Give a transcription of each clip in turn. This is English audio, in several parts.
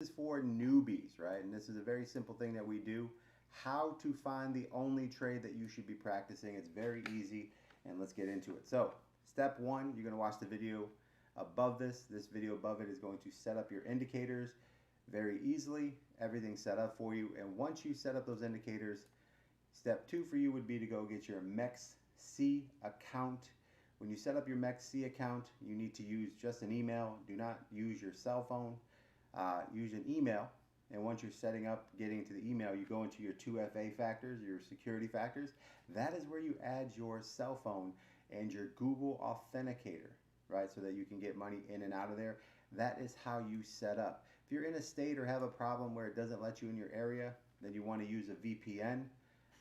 is for newbies, right? And this is a very simple thing that we do. How to find the only trade that you should be practicing. It's very easy, and let's get into it. So, step one, you're going to watch the video above this. This video above it is going to set up your indicators very easily. Everything's set up for you, and once you set up those indicators, step two for you would be to go get your MEXC account. When you set up your MEXC account, you need to use just an email. Do not use your cell phone. Use an email, and once you're setting up, getting to the email, you go into your 2FA factors, your security factors. That is where you add your cell phone and your Google Authenticator, right? So that you can get money in and out of there. That is how you set up. If you're in a state or have a problem where it doesn't let you in your area, then you want to use a VPN.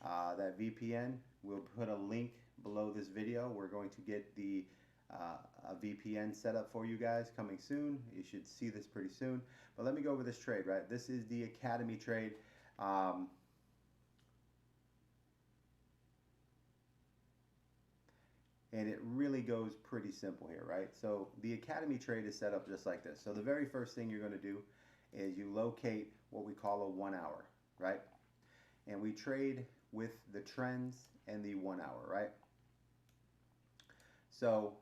That VPN, we'll put a link below this video. We're going to get the a VPN set up for you guys coming soon. You should see this pretty soon. But let me go over this trade, right? This is the Academy trade. And it really goes pretty simple here, right? So the Academy trade is set up just like this. So the very first thing you're going to do is you locate what we call a 1 hour, right? And we trade with the trends and the 1 hour, right? So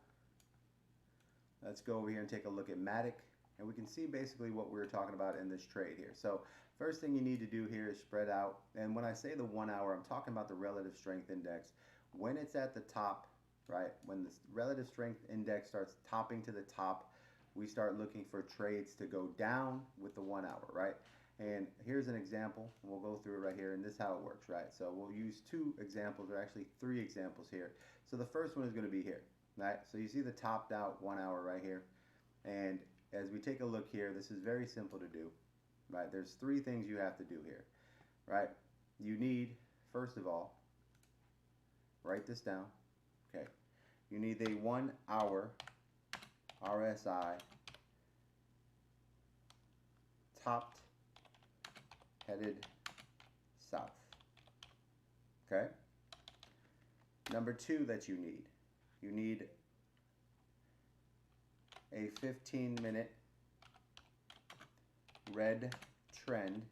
let's go over here and take a look at Matic, and we can see basically what we were talking about in this trade here. So first thing you need to do here is spread out, and when I say the 1 hour, I'm talking about the relative strength index. When it's at the top, right, when the relative strength index starts topping to the top, we start looking for trades to go down with the 1 hour, right? And here's an example, and we'll go through it right here, and this is how it works, right? So we'll use two examples, or actually three examples here. So the first one is going to be here. Right, so you see the topped out 1 hour right here, and as we take a look here, this is very simple to do, right? There's three things you have to do here, right? You need, first of all, write this down, okay? You need the 1 hour RSI topped, headed south, okay? Number two that you need a 15-minute red trend,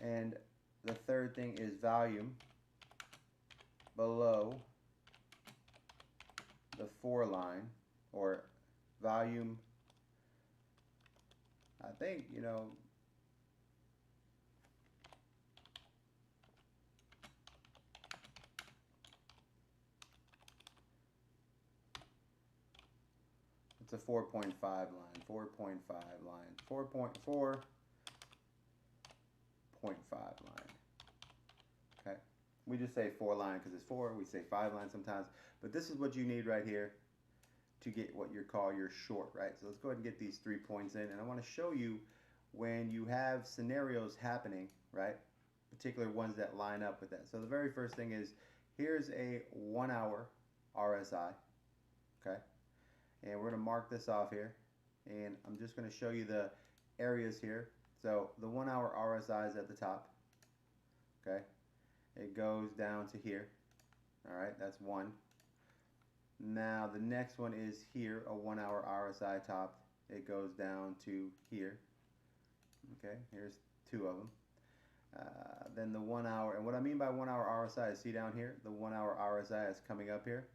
and the third thing is volume below the 4 line, or volume, I think, you know, it's a 4.5 line, 4.5 line, 4.4.5 line. Okay, we just say 4 line because it's 4. We say 5 line sometimes, but this is what you need right here to get what you call your short, right? So let's go ahead and get these 3 points in, and I want to show you when you have scenarios happening, right? Particular ones that line up with that. So the very first thing is, here's a 1 hour RSI, okay? And we're going to mark this off here, and I'm just going to show you the areas here. So the 1 hour RSI is at the top, okay? It goes down to here. All right, that's one. Now the next one is here, a 1 hour RSI topped. It goes down to here. Okay, here's two of them. Then the 1 hour, and what I mean by 1 hour RSI is, see down here, the 1 hour RSI is coming up here.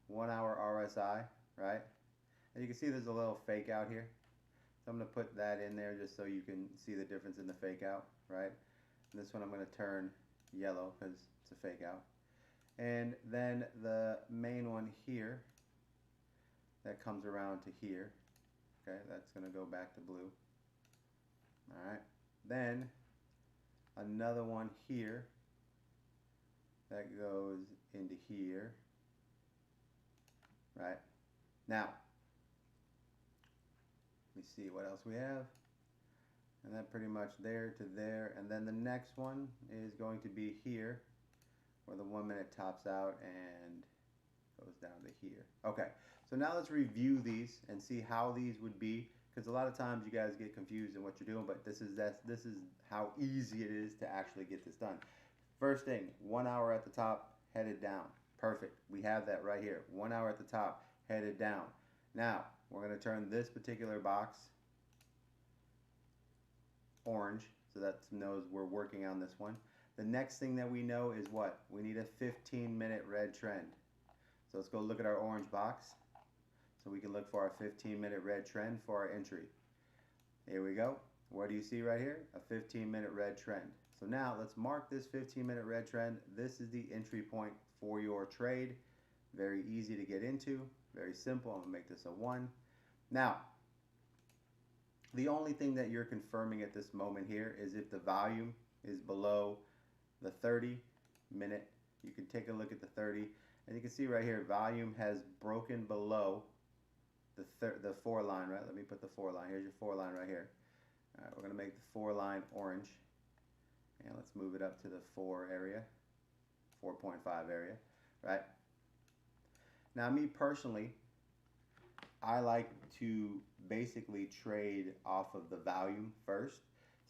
1 hour RSI, right? And you can see there's a little fake out here. So I'm going to put that in there just so you can see the difference in the fake out, right? And this one I'm going to turn yellow because it's a fake out. And then the main one here that comes around to here, okay, that's going to go back to blue. All right. Then another one here that goes into here, right? Now, let me see what else we have. And then pretty much there to there. And then the next one is going to be here, where the 1 minute tops out and goes down to here. Okay, so now let's review these and see how these would be, because a lot of times you guys get confused in what you're doing, but this is how easy it is to actually get this done. First thing, 1 hour at the top, headed down. Perfect. We have that right here. 1 hour at the top, headed down. Now, we're going to turn this particular box orange, so that knows we're working on this one. The next thing that we know is what? We need a 15-minute red trend. So let's go look at our orange box. So we can look for our 15-minute red trend for our entry. Here we go. What do you see right here? A 15-minute red trend. So now let's mark this 15-minute red trend. This is the entry point for your trade. Very easy to get into. Very simple. I'm going to make this a 1. Now, the only thing that you're confirming at this moment here is if the volume is below the 30-minute. You can take a look at the 30, and you can see right here, volume has broken below the 4 line, right? Let me put the 4 line. Here's your 4 line right here. All right, we're going to make the 4 line orange, and let's move it up to the 4 area, 4.5 area, right? Now, me personally, I like to basically trade off of the volume first.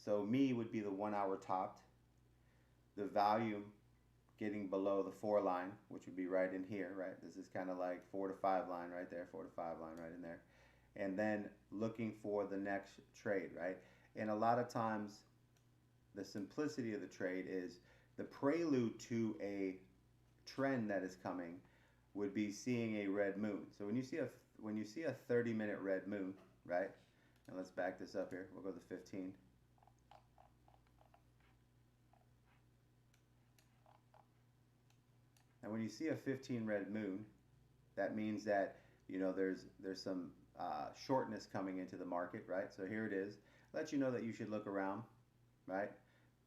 So me would be the 1 hour topped, the volume getting below the 4 line, which would be right in here, right? This is kind of like 4 to 5 line right there, 4 to 5 line right in there. And then looking for the next trade, right? And a lot of times the simplicity of the trade is the prelude to a trend that is coming would be seeing a red moon. So when you see a 30-minute red moon, right? And let's back this up here. We'll go to 15. And when you see a 15 red moon, that means that, you know, there's some shortness coming into the market, right? So here it is. Let you know that you should look around, right?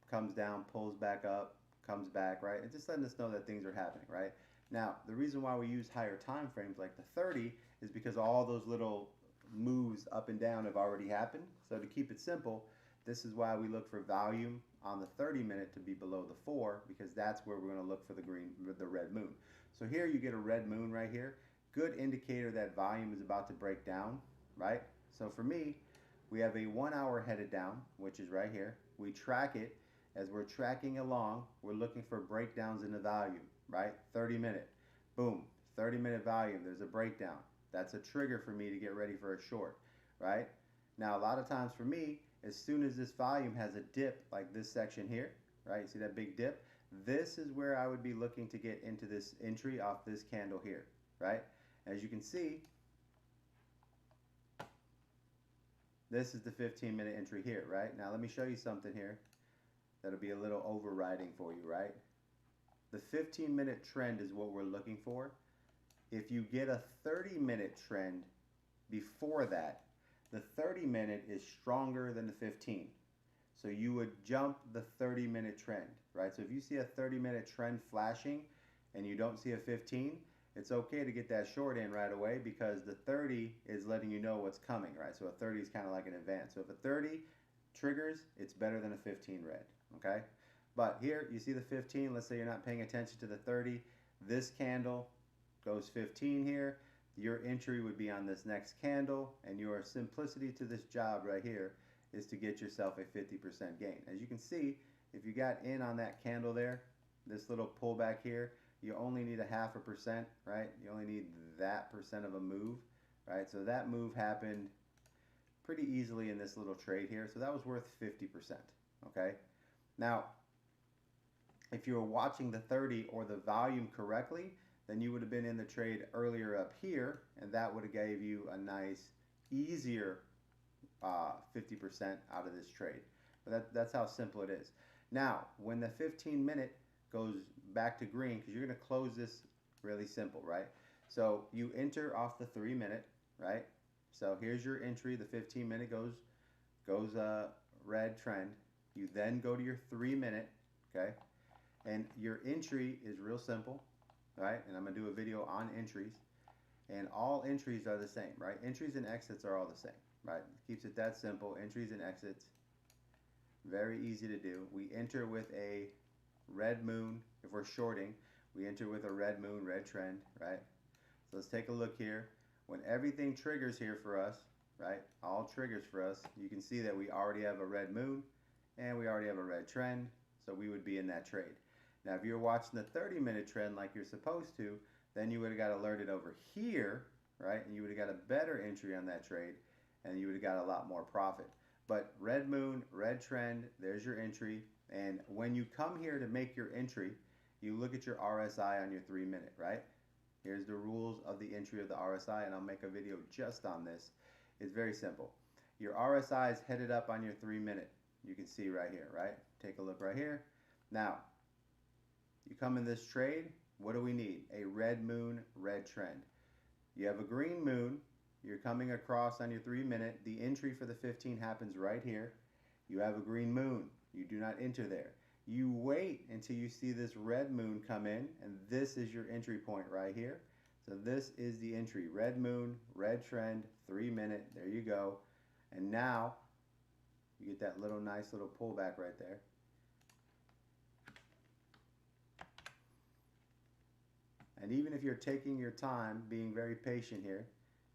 Comes down, pulls back up, comes back, right? And just letting us know that things are happening, right? Now, the reason why we use higher time frames like the 30 is because all those little moves up and down have already happened. So to keep it simple, this is why we look for volume on the 30-minute to be below the 4, because that's where we're going to look for the red moon. So here you get a red moon right here. Good indicator that volume is about to break down, right? So for me, we have a 1 hour headed down, which is right here. We track it. As we're tracking along, we're looking for breakdowns in the volume, right? 30-minute, boom, 30-minute volume, there's a breakdown. That's a trigger for me to get ready for a short, right? Now, a lot of times for me, as soon as this volume has a dip, like this section here, right? You see that big dip? This is where I would be looking to get into this entry off this candle here, right? As you can see, this is the 15-minute entry here, right? Now, let me show you something here that'll be a little overriding for you, right? The 15-minute trend is what we're looking for. If you get a 30-minute trend before that, the 30-minute is stronger than the 15. So you would jump the 30-minute trend, right? So if you see a 30-minute trend flashing and you don't see a 15, it's okay to get that short in right away because the 30 is letting you know what's coming, right? So a 30 is kind of like an advance. So if a 30 triggers, it's better than a 15 red, okay? But here you see the 15. Let's say you're not paying attention to the 30. This candle goes 15 here. Your entry would be on this next candle, and your simplicity to this job right here is to get yourself a 50% gain. As you can see, if you got in on that candle there, this little pullback here, you only need 0.5%, right? You only need that percent of a move, right? So that move happened pretty easily in this little trade here. So that was worth 50%, okay? Now, if you were watching the 30 or the volume correctly, then you would have been in the trade earlier up here, and that would have gave you a nice, easier 50% out of this trade. But that's how simple it is. Now, when the 15-minute goes back to green, because you're going to close this really simple, right? So you enter off the 3-minute, right? So here's your entry. The 15-minute goes red trend. You then go to your 3-minute, okay? And your entry is real simple, right? And I'm going to do a video on entries. And all entries are the same, right? Entries and exits are all the same, right? Keeps it that simple. Entries and exits, very easy to do. We enter with a red moon. If we're shorting, we enter with a red moon, red trend, right? So let's take a look here. When everything triggers here for us, right? All triggers for us, you can see that we already have a red moon and we already have a red trend. So we would be in that trade. Now, if you're watching the 30-minute trend like you're supposed to, then you would have got alerted over here right? And you would have got a better entry on that trade, and you would have got a lot more profit. But red moon, red trend, there's your entry. And when you come here to make your entry, you look at your RSI on your 3 minute, right? Here's the rules of the entry of the RSI, and I'll make a video just on this. It's very simple. Your RSI is headed up on your 3 minute. You can see right here, right? Take a look right here. Now, you come in this trade, what do we need? A red moon, red trend. You have a green moon, you're coming across on your 3 minute. The entry for the 15 happens right here. You have a green moon, you do not enter there. You wait until you see this red moon come in, and this is your entry point right here. So this is the entry, red moon, red trend, 3 minute, there you go. And now, you get that little nice little pullback right there. And even if you're taking your time, being very patient here,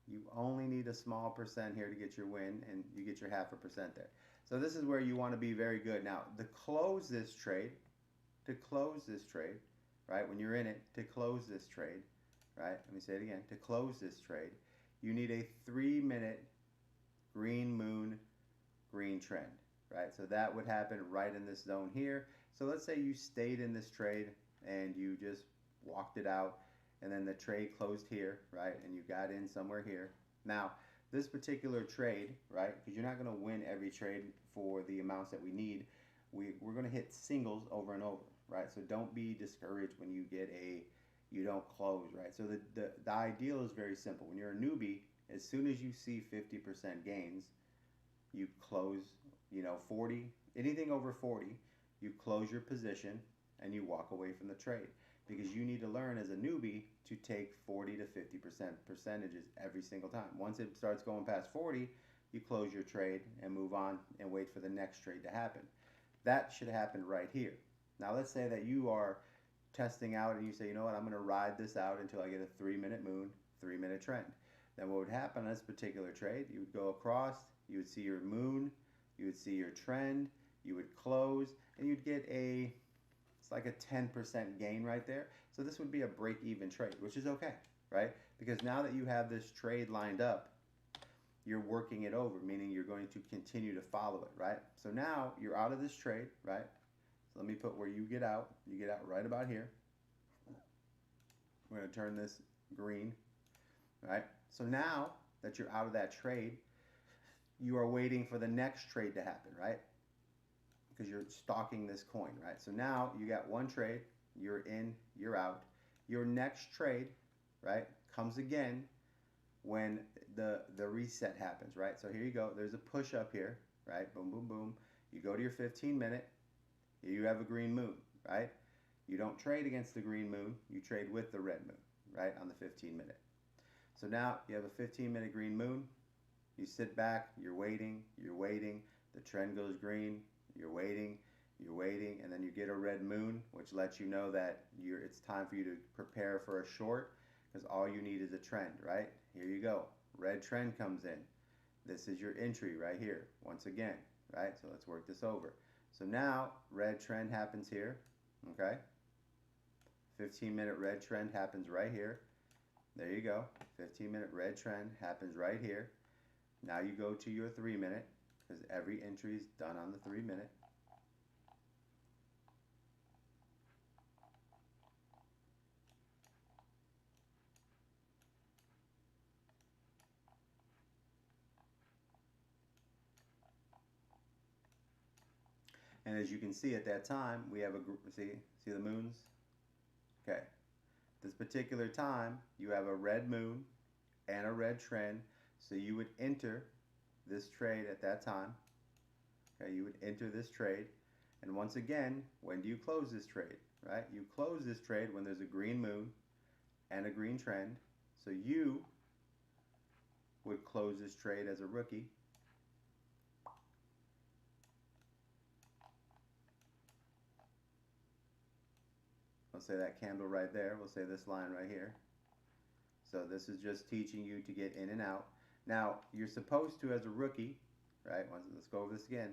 you only need a small percent here to get your win, and you get your 0.5% there. So this is where you want to be very good. Now, to close this trade, right, when you're in it, to close this trade, right, let me say it again, to close this trade, you need a 3 minute green moon, green trend, right? So that would happen right in this zone here. So let's say you stayed in this trade and you just walked it out, and then the trade closed here, right, and you got in somewhere here. Now, this particular trade, right, because you're not going to win every trade for the amounts that we need, we're going to hit singles over and over, right? So don't be discouraged when you get you don't close, right? So the ideal is very simple. When you're a newbie, as soon as you see 50% gains, you close, 40, anything over 40, you close your position and you walk away from the trade. Because you need to learn as a newbie to take 40 to 50% percentages every single time. Once it starts going past 40, you close your trade and move on and wait for the next trade to happen. That should happen right here. Now let's say that you are testing out and you say, you know what, I'm going to ride this out until I get a 3 minute moon, 3 minute trend. Then what would happen on this particular trade, you would go across, you would see your moon, you would see your trend, you would close, and you'd get it's like a 10% gain right there. So this would be a break-even trade, which is okay, right? Because now that you have this trade lined up, you're working it over, meaning you're going to continue to follow it, right? So now you're out of this trade, right? So let me put where you get out. You get out right about here. We're going to turn this green, right? So now that you're out of that trade, you are waiting for the next trade to happen, right? Because you're stalking this coin, right? So now you got one trade, you're in, you're out. Your next trade, right, comes again when the reset happens, right? So here you go. There's a push up here, right? Boom, boom, boom. You go to your 15 minute. Here you have a green moon, right? You don't trade against the green moon. You trade with the red moon, right, on the 15 minute. So now you have a 15 minute green moon. You sit back, you're waiting, the trend goes green, you're waiting, and then you get a red moon, which lets you know that it's time for you to prepare for a short, because all you need is a trend, right? Here you go. Red trend comes in. This is your entry right here, once again, right? So let's work this over. So now, red trend happens here, okay? 15 minute red trend happens right here. There you go. 15 minute red trend happens right here. Now you go to your 3 minute, because every entry is done on the 3 minute. And as you can see at that time, we have see the moons? Okay. This particular time, you have a red moon and a red trend, so you would enter this trade at that time. Okay, you would enter this trade. And once again, when do you close this trade? Right? You close this trade when there's a green moon and a green trend. So you would close this trade as a rookie. We'll say that candle right there. We'll say this line right here. So this is just teaching you to get in and out. Now, you're supposed to, as a rookie, right? Let's go over this again.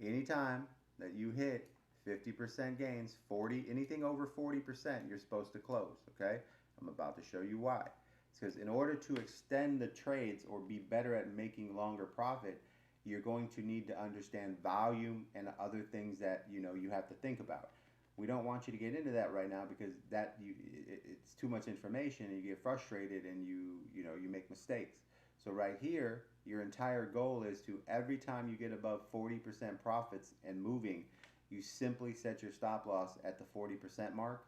Anytime that you hit 50% gains, 40, anything over 40%, you're supposed to close, okay? I'm about to show you why. Because in order to extend the trades or be better at making longer profit, you're going to need to understand volume and other things that you have to think about. We don't want you to get into that right now because it's too much information and you get frustrated and you make mistakes. So right here, your entire goal is to, every time you get above 40% profits and moving, you simply set your stop loss at the 40% mark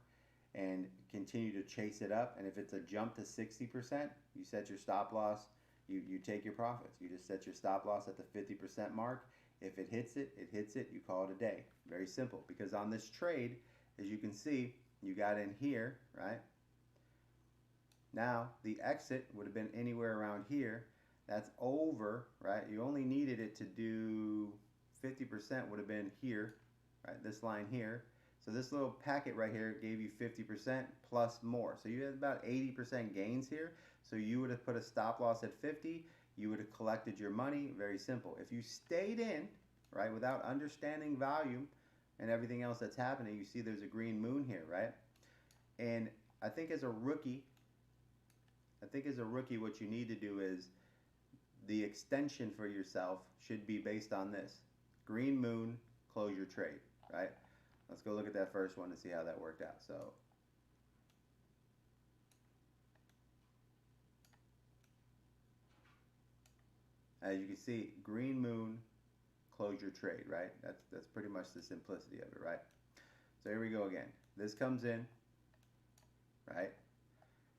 and continue to chase it up. And if it's a jump to 60%, you set your stop loss, you take your profits. You just set your stop loss at the 50% mark. If it hits it, it hits it. You call it a day. Very simple. Because on this trade, as you can see, you got in here, right? Now, the exit would have been anywhere around here. That's over, right? You only needed it to do 50% would have been here, right? This line here. So this little packet right here gave you 50% plus more. So you had about 80% gains here. So you would have put a stop loss at 50. You would have collected your money. Very simple. If you stayed in, right, without understanding volume and everything else that's happening, you see there's a green moon here, right? And I think as a rookie, what you need to do is the extension for yourself should be based on this. Green moon, close your trade, right? Let's go look at that first one and see how that worked out. So as you can see, green moon, close your trade, right? That's pretty much the simplicity of it, right? So here we go again. This comes in, right?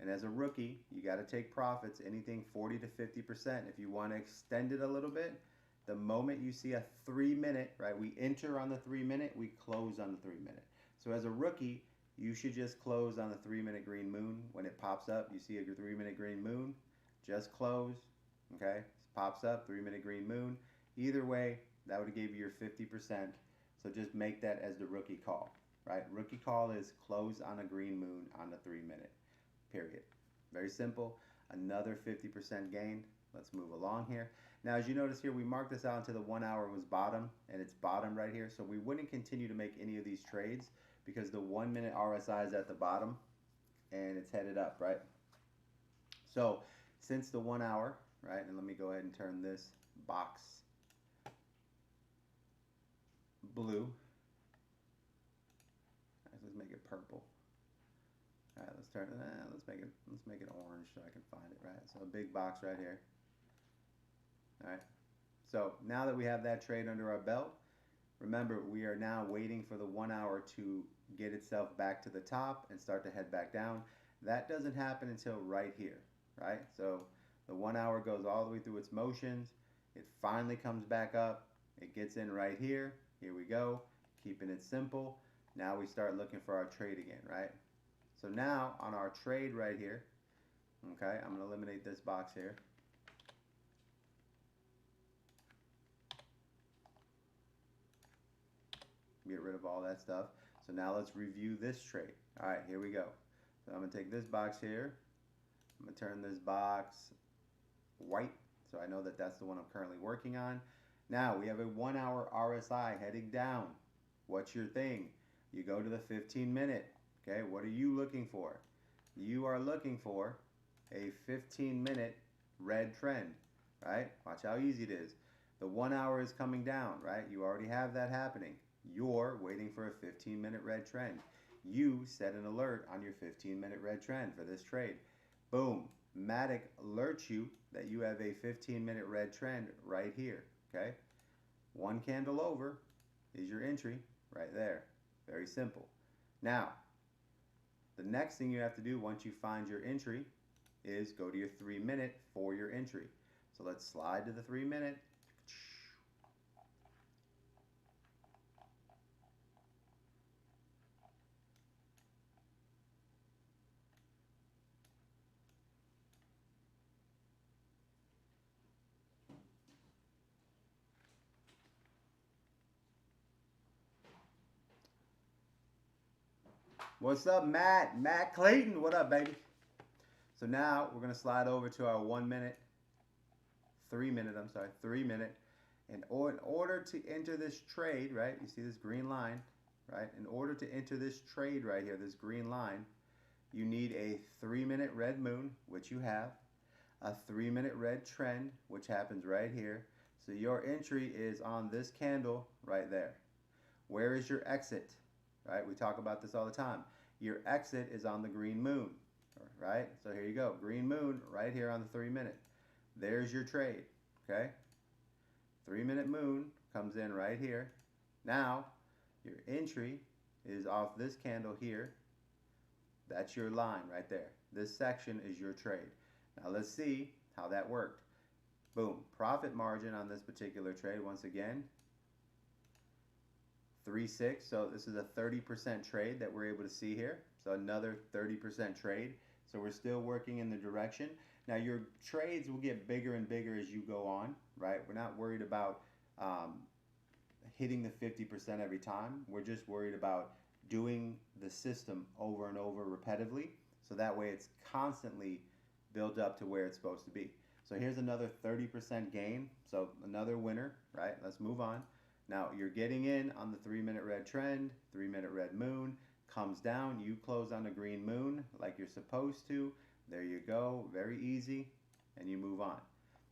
And as a rookie, you got to take profits, anything 40 to 50%. If you want to extend it a little bit, the moment you see a 3-minute, right, we enter on the 3-minute, we close on the 3-minute. So as a rookie, you should just close on the 3-minute green moon. When it pops up, you see a 3-minute green moon, just close, okay? It pops up, 3-minute green moon. Either way, that would give you your 50%. So just make that as the rookie call, right? Rookie call is close on a green moon on the 3-minute, period. Very simple. Another 50% gain. Let's move along here. Now, as you notice here, we marked this out until the 1 hour was bottom, and it's bottom right here. So we wouldn't continue to make any of these trades because the 1-minute RSI is at the bottom, and it's headed up, right? So since the 1 hour, right, and let me go ahead and turn this box blue. Let's make it purple. All right, let's make it orange so I can find it, right? So a big box right here. All right. So now that we have that trade under our belt, remember we are now waiting for the 1 hour to get itself back to the top and start to head back down. That doesn't happen until right here, right? So the 1 hour goes all the way through its motions. It finally comes back up. It gets in right here. Here we go. Keeping it simple. Now we start looking for our trade again, right? So now on our trade right here, okay, I'm going to eliminate this box here. Get rid of all that stuff. So now let's review this trade. All right, here we go. So I'm going to take this box here. I'm going to turn this box white so I know that that's the one I'm currently working on. Now we have a 1 hour RSI heading down. What's your thing? You go to the 15-minute. Okay, what are you looking for? You are looking for a 15-minute red trend, right? Watch how easy it is. The 1 hour is coming down, right? You already have that happening. You're waiting for a 15-minute red trend. You set an alert on your 15-minute red trend for this trade. Boom. Matic alerts you that you have a 15-minute red trend right here, okay? One candle over is your entry right there. Very simple. Now, the next thing you have to do once you find your entry is go to your 3-minute for your entry. So let's slide to the 3-minute. What's up, Matt? Matt Clayton, what up, baby? So now we're going to slide over to our 3-minute. In order to enter this trade, right, you see this green line, right? In order to enter this trade right here, this green line, you need a 3-minute red moon, which you have, a 3-minute red trend, which happens right here. So your entry is on this candle right there. Where is your exit? Right? We talk about this all the time. Your exit is on the green moon, right? So here you go. Green moon right here on the 3-minute. There's your trade, okay? 3-minute moon comes in right here. Now, your entry is off this candle here. That's your line right there. This section is your trade. Now let's see how that worked. Boom. Profit margin on this particular trade, once again, 3.6. So this is a 30% trade that we're able to see here. So another 30% trade. So we're still working in the direction. Now your trades will get bigger and bigger as you go on, right? We're not worried about hitting the 50% every time. We're just worried about doing the system over and over repetitively. So that way it's constantly built up to where it's supposed to be. So here's another 30% gain. So another winner, right? Let's move on. Now you're getting in on the 3-minute red trend, 3-minute red moon, comes down, you close on the green moon like you're supposed to. There you go, very easy, and you move on.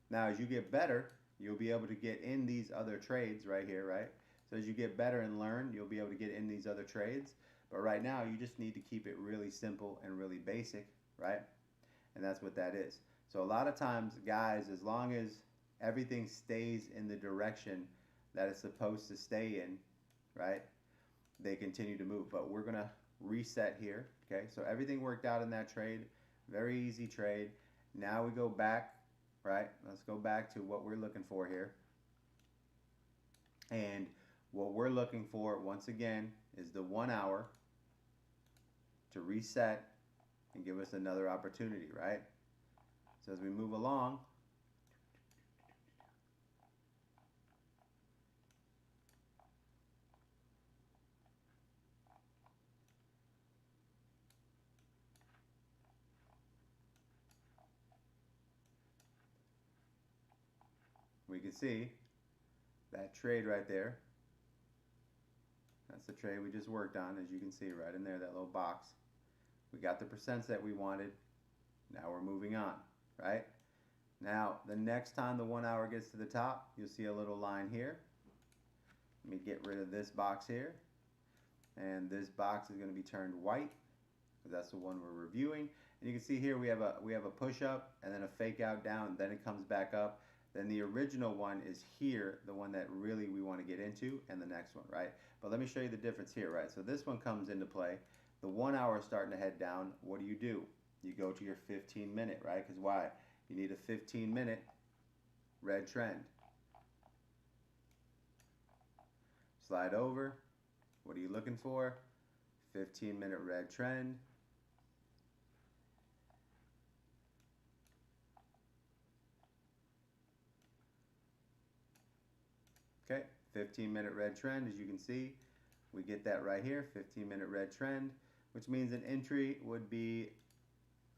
Now as you get better, you'll be able to get in these other trades right here, right? So as you get better and learn, you'll be able to get in these other trades. But right now, you just need to keep it really simple and really basic, right? And that's what that is. So a lot of times, guys, as long as everything stays in the direction that it's supposed to stay in, right, they continue to move. But we're going to reset here, okay? So everything worked out in that trade. Very easy trade. Now we go back, right? Let's go back to what we're looking for here. And what we're looking for, once again, is the 1 hour to reset and give us another opportunity, right? So as we move along, we can see that trade right there. That's the trade we just worked on, as you can see right in there, that little box. We got the percents that we wanted. Now we're moving on, right? Now, the next time the 1 hour gets to the top, you'll see a little line here. Let me get rid of this box here. And this box is going to be turned white, because that's the one we're reviewing. And you can see here we have a push up and then a fake out down, then it comes back up. Then the original one is here, the one that really we want to get into, and the next one, right? But let me show you the difference here, right? So this one comes into play. The 1 hour is starting to head down. What do? You go to your 15-minute, right? Because why? You need a 15-minute red trend. Slide over. What are you looking for? 15-minute red trend. Okay, 15-minute red trend, as you can see, we get that right here, 15-minute red trend, which means an entry would be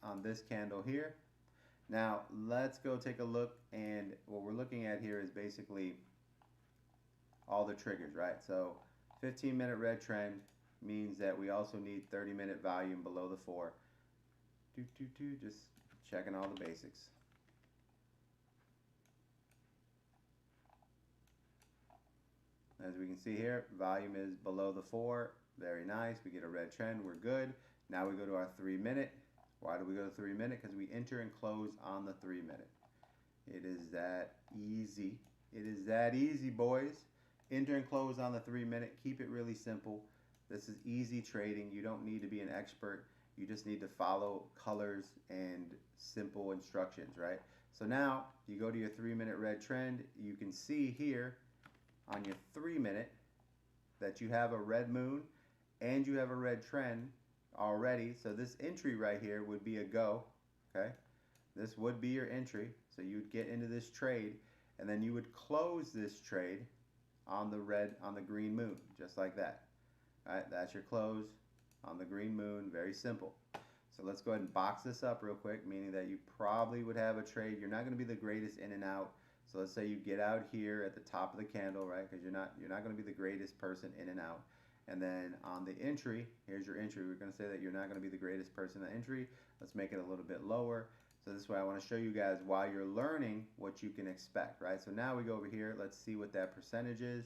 on this candle here. Now, let's go take a look, and what we're looking at here is basically all the triggers, right? So 15-minute red trend means that we also need 30-minute volume below the 4. Just checking all the basics. As we can see here, volume is below the 4. Very nice. We get a red trend. We're good. Now we go to our 3-minute. Why do we go to 3-minute? Because we enter and close on the 3-minute. It is that easy. It is that easy, boys. Enter and close on the 3-minute. Keep it really simple. This is easy trading. You don't need to be an expert. You just need to follow colors and simple instructions, right? So now you go to your 3-minute red trend. You can see here on your 3-minute that you have a red moon and you have a red trend already. So this entry right here would be a go, okay? This would be your entry. So you'd get into this trade and then you would close this trade on the green moon, just like that. All right, that's your close on the green moon. Very simple. So let's go ahead and box this up real quick, meaning that you probably would have a trade. You're not going to be the greatest in and out. So let's say you get out here at the top of the candle, right? Because you're not going to be the greatest person in and out. And then on the entry, here's your entry. We're going to say that you're not going to be the greatest person at entry. Let's make it a little bit lower. So this way I want to show you guys while you're learning what you can expect, right? So now we go over here. Let's see what that percentage is.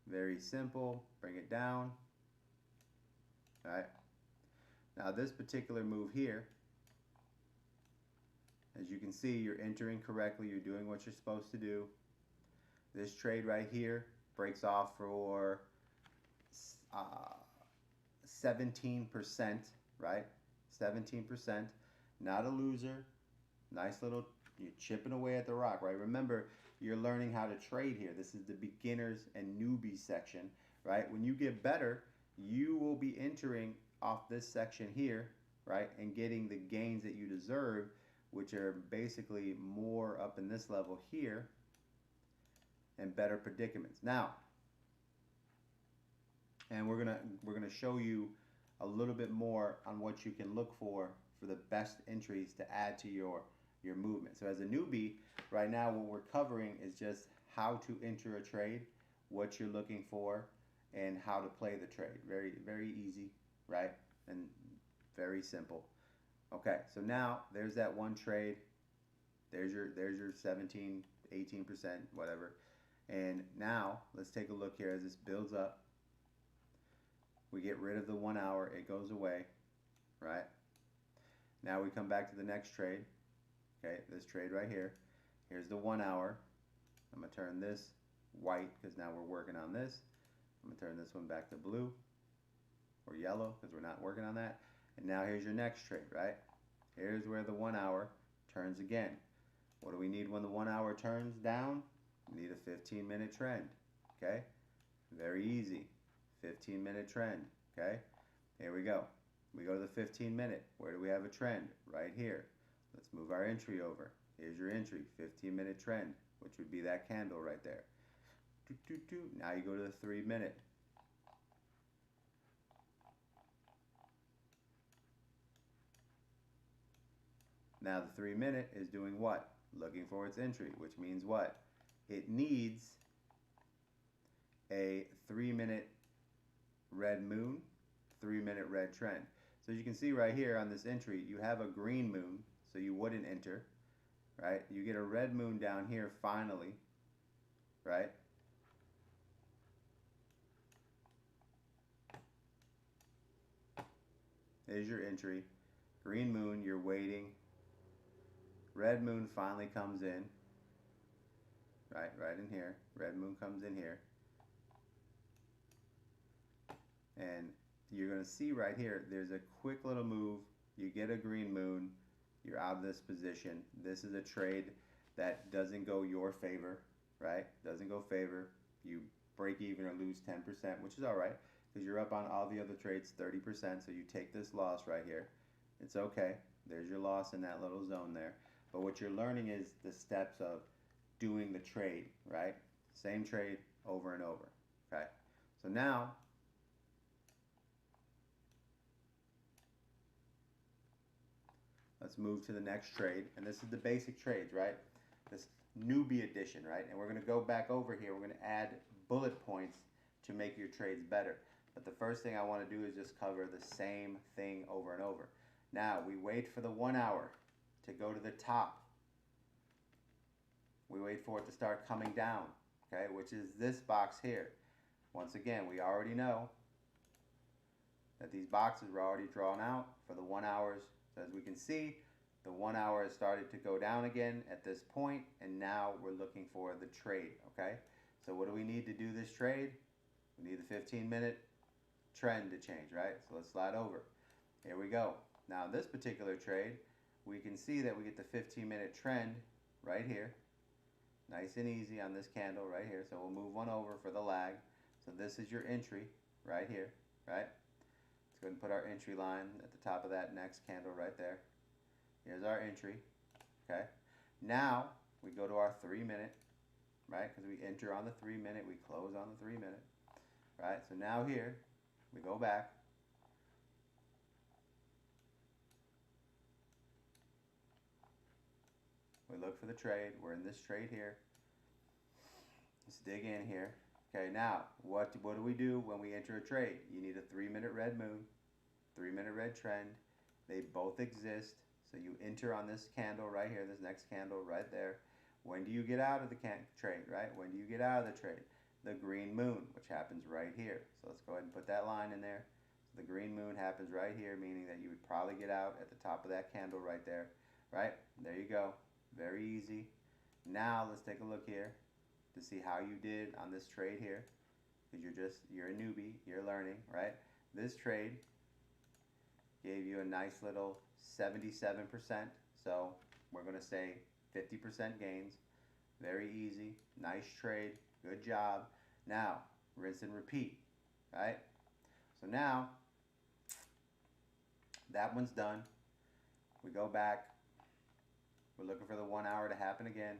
Very simple. Bring it down. All right. Now this particular move here, as you can see, you're entering correctly. You're doing what you're supposed to do. This trade right here breaks off for 17%, right? 17%. Not a loser. Nice little, you're chipping away at the rock, right? Remember, you're learning how to trade here. This is the beginners and newbies section, right? When you get better, you will be entering off this section here, right? And getting the gains that you deserve, which are basically more up in this level here and better predicaments. Now, and we're gonna show you a little bit more on what you can look for the best entries to add to your movement. So as a newbie, right now what we're covering is just how to enter a trade, what you're looking for, and how to play the trade. Very, very easy, right? And very simple. Okay, so now there's that one trade. There's your 17, 18%, whatever. And now let's take a look here as this builds up. We get rid of the 1 hour, it goes away, right? Now we come back to the next trade. Okay, this trade right here. Here's the 1 hour. I'm gonna turn this white because now we're working on this. I'm gonna turn this one back to blue or yellow because we're not working on that. And now here's your next trade, right? Here's where the 1 hour turns again. What do we need when the 1 hour turns down? We need a 15-minute trend, okay? Very easy, 15-minute trend, okay? Here we go. We go to the 15-minute. Where do we have a trend? Right here. Let's move our entry over. Here's your entry, 15-minute trend, which would be that candle right there. Now you go to the 3-minute. Now the 3-minute is doing what? Looking for its entry, which means what? It needs a 3-minute red moon, 3-minute red trend. So as you can see right here on this entry, you have a green moon, so you wouldn't enter, right? You get a red moon down here finally, right? There's your entry. Green moon, you're waiting. Red moon finally comes in, right in here. Red moon comes in here. And you're going to see right here, there's a quick little move. You get a green moon. You're out of this position. This is a trade that doesn't go your favor, right? Doesn't go favor. You break even or lose 10%, which is all right because you're up on all the other trades 30%. So you take this loss right here. It's okay. There's your loss in that little zone there. But what you're learning is the steps of doing the trade, right? Same trade over and over, okay? So now, let's move to the next trade. And this is the basic trades, right? This newbie edition, right? And we're going to go back over here. We're going to add bullet points to make your trades better. But the first thing I want to do is just cover the same thing over and over. Now, we wait for the 1 hour to go to the top. We wait for it to start coming down, okay, which is this box here. Once again, we already know that these boxes were already drawn out for the 1 hours. So as we can see, the 1 hour has started to go down again at this point, and now we're looking for the trade, okay? So what do we need to do this trade? We need the 15-minute trend to change, right? So let's slide over. Here we go. Now this particular trade, we can see that we get the 15-minute trend right here. Nice and easy on this candle right here. So we'll move one over for the lag. So this is your entry right here, right? Let's go ahead and put our entry line at the top of that next candle right there. Here's our entry, okay? Now we go to our 3-minute, right? Because we enter on the 3-minute, we close on the 3-minute, right? So now here, we go back. We look for the trade. We're in this trade here. Let's dig in here. Okay, now what do we do when we enter a trade? You need a 3-minute red moon, 3-minute red trend. They both exist. So you enter on this candle right here, this next candle right there. When do you get out of the trade, right? When do you get out of the trade? The green moon, which happens right here. So let's go ahead and put that line in there. So the green moon happens right here, meaning that you would probably get out at the top of that candle right there, right? There you go. Very easy. Now let's take a look here to see how you did on this trade here, because you're a newbie, you're learning, right? This trade gave you a nice little 77%, so we're going to say 50% gains. Very easy, nice trade, good job. Now rinse and repeat, right? So now that one's done. We go back, we're looking for the 1 hour to happen again.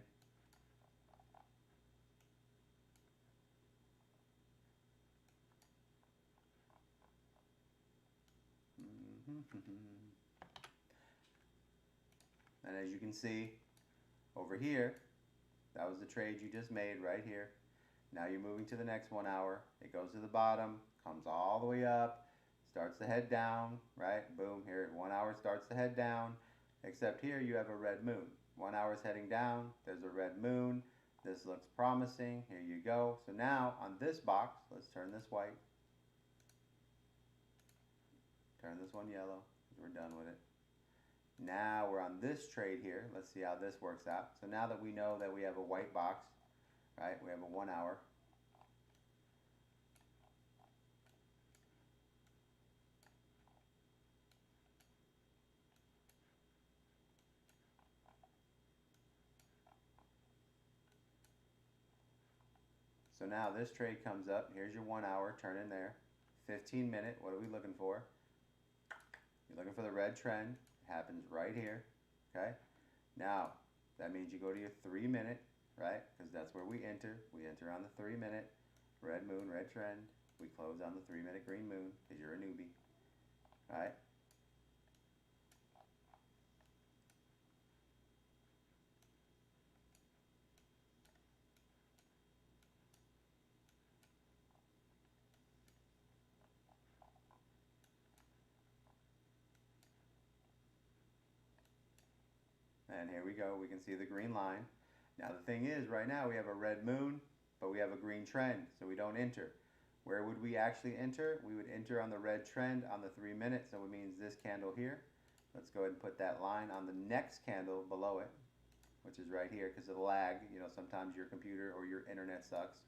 And as you can see over here, that was the trade you just made right here. Now you're moving to the next 1 hour. It goes to the bottom, comes all the way up, starts to head down, right? Boom, here at 1 hour starts to head down, except here you have a red moon. 1 hour is heading down, there's a red moon. This looks promising, here you go. So now on this box, let's turn this white. Turn this one yellow, because we're done with it. Now we're on this trade here. Let's see how this works out. So now that we know that we have a white box, right? We have a 1 hour. So now this trade comes up. Here's your 1 hour. Turn in there. 15-minute. What are we looking for? You're looking for the red trend. It happens right here. Okay. Now that means you go to your 3-minute, right? Because that's where we enter. We enter on the 3-minute. Red moon, red trend. We close on the 3-minute green moon because you're a newbie. Right? And here we go. We can see the green line. Now the thing is, right now we have a red moon, but we have a green trend, so we don't enter. Where would we actually enter? We would enter on the red trend on the 3-minute, so it means this candle here. Let's go ahead and put that line on the next candle below it, which is right here, because of the lag. You know, sometimes your computer or your internet sucks,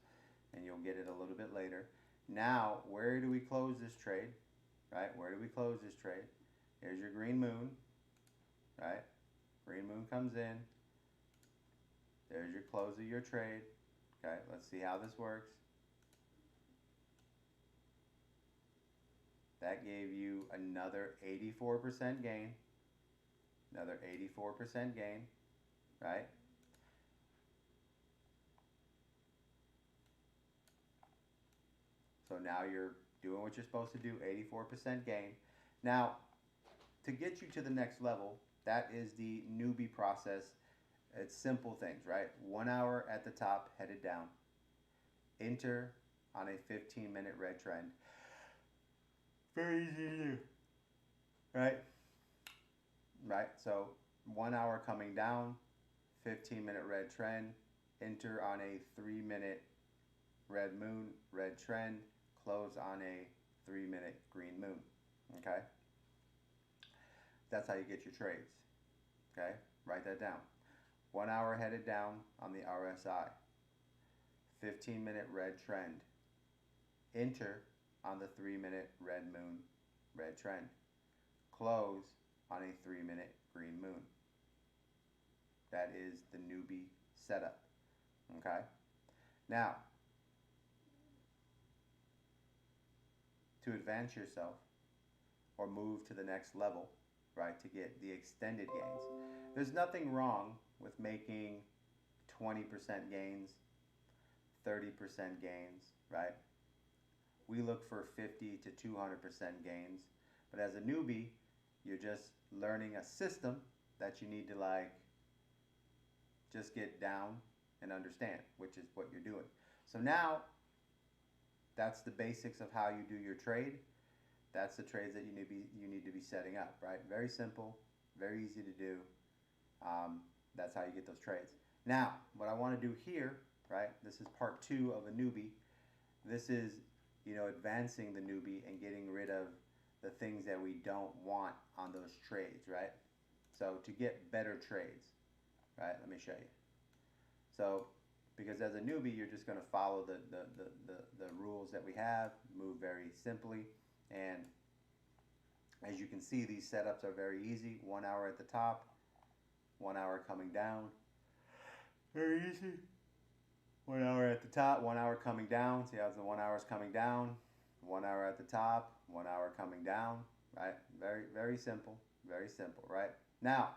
and you'll get it a little bit later. Now, where do we close this trade? Right? Where do we close this trade? Here's your green moon, right? Green moon comes in. There's your close of your trade. Okay, let's see how this works. That gave you another 84% gain. Another 84% gain, right? So now you're doing what you're supposed to do, 84% gain. Now, to get you to the next level, that is the newbie process. It's simple things, right? 1 hour at the top, headed down. Enter on a 15-minute red trend. Very easy to do, right? Right, so 1 hour coming down, 15-minute red trend. Enter on a 3-minute red moon, red trend. Close on a 3-minute green moon, okay? That's how you get your trades, okay? Write that down. 1 hour headed down on the RSI. 15-minute red trend. Enter on the 3-minute red moon, red trend. Close on a 3-minute green moon. That is the newbie setup, okay? Now, to advance yourself or move to the next level, right, to get the extended gains. There's nothing wrong with making 20% gains, 30% gains, right? We look for 50 to 200% gains, but as a newbie, you're just learning a system that you need to like just get down and understand, which is what you're doing. So now that's the basics of how you do your trade. That's the trades that you need to be setting up, right? Very simple, very easy to do. That's how you get those trades. Now, what I want to do here, right? This is part 2 of a newbie. This is, advancing the newbie and getting rid of the things that we don't want on those trades, right? So to get better trades, right? Let me show you. So, because as a newbie, you're just going to follow the rules that we have, move very simply, and as you can see, these setups are very easy. 1 hour at the top, 1 hour coming down. Very easy. 1 hour at the top, 1 hour coming down. See how the 1 hour is coming down? 1 hour at the top, 1 hour coming down, right? Very, very simple, right? Now,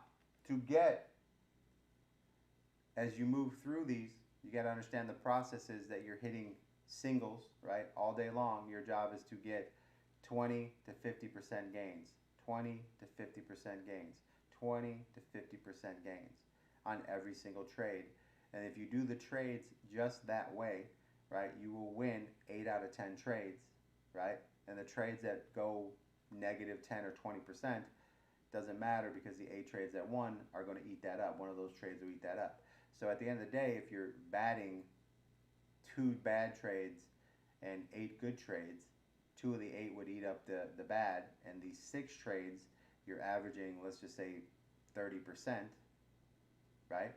as you move through these, you got to understand the processes that you're hitting singles, right? All day long, your job is to get 20 to 50% gains, 20 to 50% gains, 20 to 50% gains on every single trade. And if you do the trades just that way, right, you will win 8 out of 10 trades, right? And the trades that go negative 10 or 20% doesn't matter, because the 8 trades that won are going to eat that up. One of those trades will eat that up. So at the end of the day, if you're batting 2 bad trades and 8 good trades, 2 of the 8 would eat up the bad, and these 6 trades, you're averaging, let's just say 30%, right?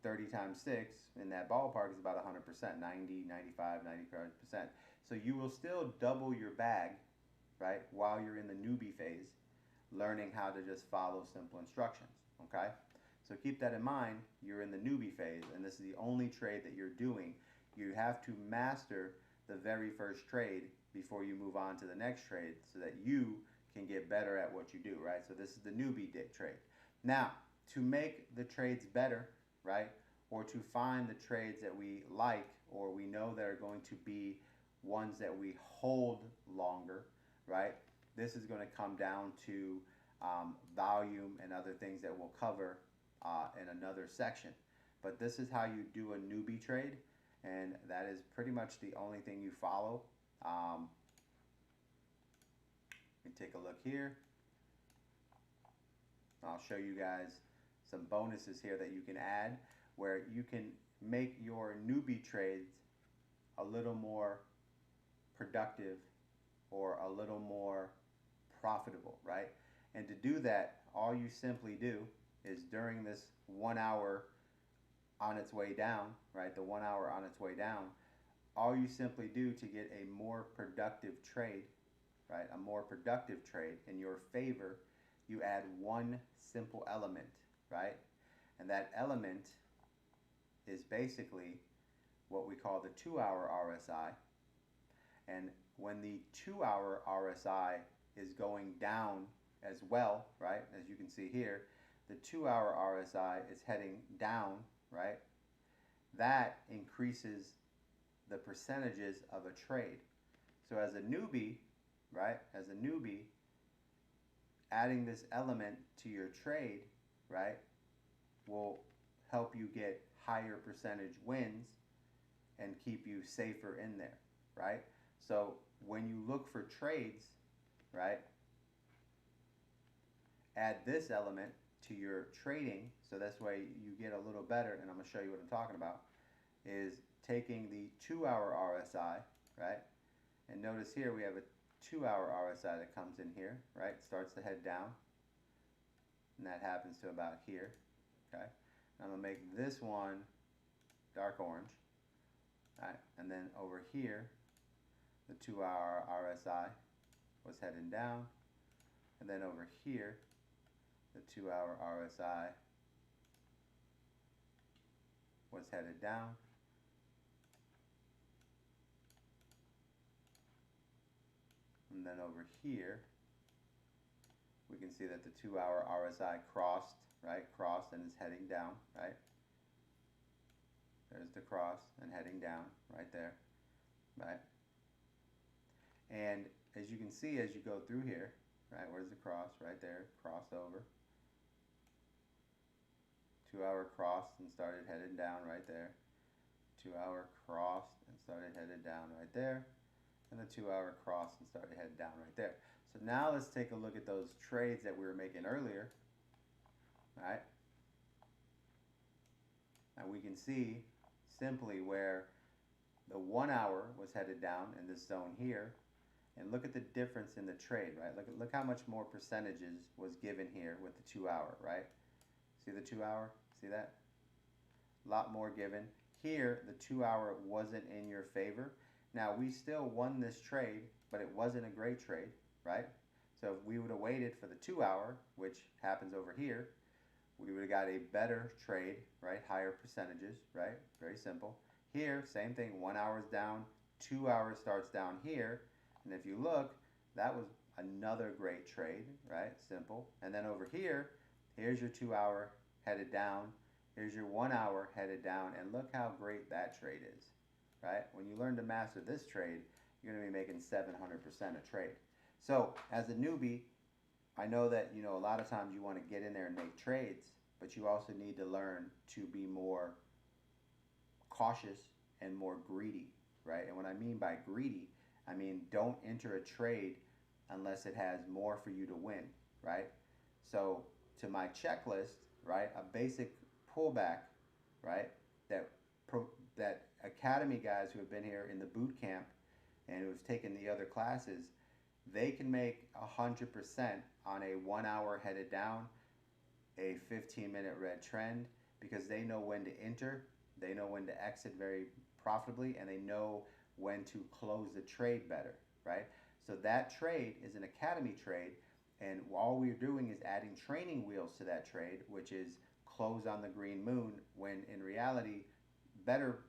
30 times 6 in that ballpark is about 100%, 90, 95, 95%. So you will still double your bag, right, while you're in the newbie phase, learning how to just follow simple instructions, okay? So keep that in mind. You're in the newbie phase, and this is the only trade that you're doing. You have to master the very first trade before you move on to the next trade, so that you can get better at what you do, right? So this is the newbie trade. Now, to make the trades better, right, or to find the trades that we like or we know that are going to be ones that we hold longer, right, this is going to come down to volume and other things that we'll cover in another section. But this is how you do a newbie trade, and that is pretty much the only thing you follow. Let me take a look here. I'll show you guys some bonuses here that you can add, where you can make your newbie trades a little more productive or a little more profitable, right? And to do that, all you simply do is during this 1 hour on its way down, right, the 1 hour on its way down, all you simply do to get a more productive trade, right, a more productive trade in your favor, you add one simple element, right? And that element is basically what we call the 2 hour RSI. And when the 2 hour RSI is going down as well, right, as you can see here, the 2 hour RSI is heading down, right? That increases the percentages of a trade. So as a newbie, right, as a newbie, adding this element to your trade, right, will help you get higher percentage wins and keep you safer in there, right? So when you look for trades, right, add this element to your trading, so that's why you get a little better, and I'm going to show you what I'm talking about, is taking the 2 hour RSI, right, and notice here we have a 2 hour RSI that comes in here, right, starts to head down, and that happens to about here, okay. I'm going to make this one dark orange, right, and then over here, the 2 hour RSI was heading down, and then over here, the 2 hour RSI was headed down, and then over here we can see that the 2 hour RSI crossed, right, crossed and is heading down, right. There's the cross and heading down right there, right. And as you can see, as you go through here, right, where's the cross? Right there, crossed over. 2 hour crossed and started headed down right there. 2 hour crossed and started headed down right right there, and the 2 hour cross and started heading down right there. So now let's take a look at those trades that we were making earlier. All right. And we can see simply where the 1 hour was headed down in this zone here. And look at the difference in the trade, right? Look how much more percentages was given here with the 2 hour, right? See the 2 hour? See that? A lot more given. Here, the 2 hour wasn't in your favor. Now, we still won this trade, but it wasn't a great trade, right? So if we would have waited for the 2 hour, which happens over here, we would have got a better trade, right? Higher percentages, right? Very simple. Here, same thing. 1 hour is down. 2 hours starts down here. And if you look, that was another great trade, right? Simple. And then over here, here's your 2 hour headed down. Here's your 1 hour headed down. And look how great that trade is, right? When you learn to master this trade, you're going to be making 700% a trade. So as a newbie, I know that, a lot of times you want to get in there and make trades, but you also need to learn to be more cautious and more greedy, right? And what I mean by greedy, I mean don't enter a trade unless it has more for you to win, right? So to my checklist, right, a basic pullback, right, that academy guys who have been here in the boot camp and who've taken the other classes, they can make 100% on a 1 hour headed down, a 15-minute red trend, because they know when to enter, they know when to exit very profitably, and they know when to close the trade better, right? So that trade is an academy trade, and all we're doing is adding training wheels to that trade, which is close on the green moon, when in reality, better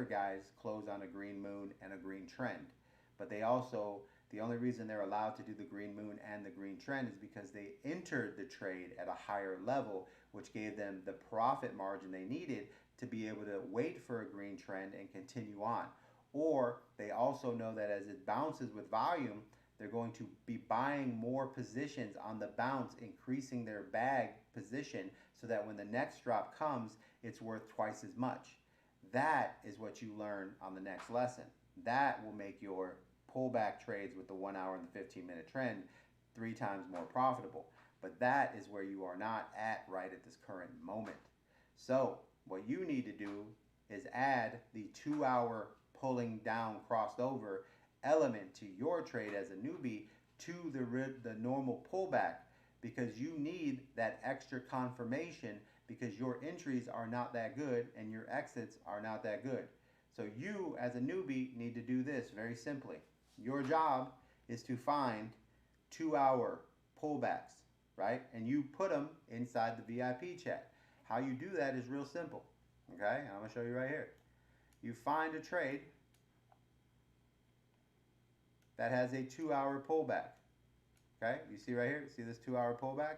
guys close on a green moon and a green trend. But they also, the only reason they're allowed to do the green moon and the green trend is because they entered the trade at a higher level, which gave them the profit margin they needed to be able to wait for a green trend and continue on. Or they also know that as it bounces with volume, they're going to be buying more positions on the bounce, increasing their bag position so that when the next drop comes, it's worth twice as much. That is what you learn on the next lesson. That will make your pullback trades with the 1 hour and the 15-minute trend 3 times more profitable. But that is where you are not at right at this current moment. So what you need to do is add the 2 hour pulling down crossed over element to your trade as a newbie to the normal pullback, because you need that extra confirmation, because your entries are not that good and your exits are not that good. So you as a newbie need to do this very simply. Your job is to find 2 hour pullbacks, right? And you put them inside the VIP chat. How you do that is real simple, okay? I'm going to show you right here. You find a trade that has a 2 hour pullback, okay? You see right here, see this 2 hour pullback,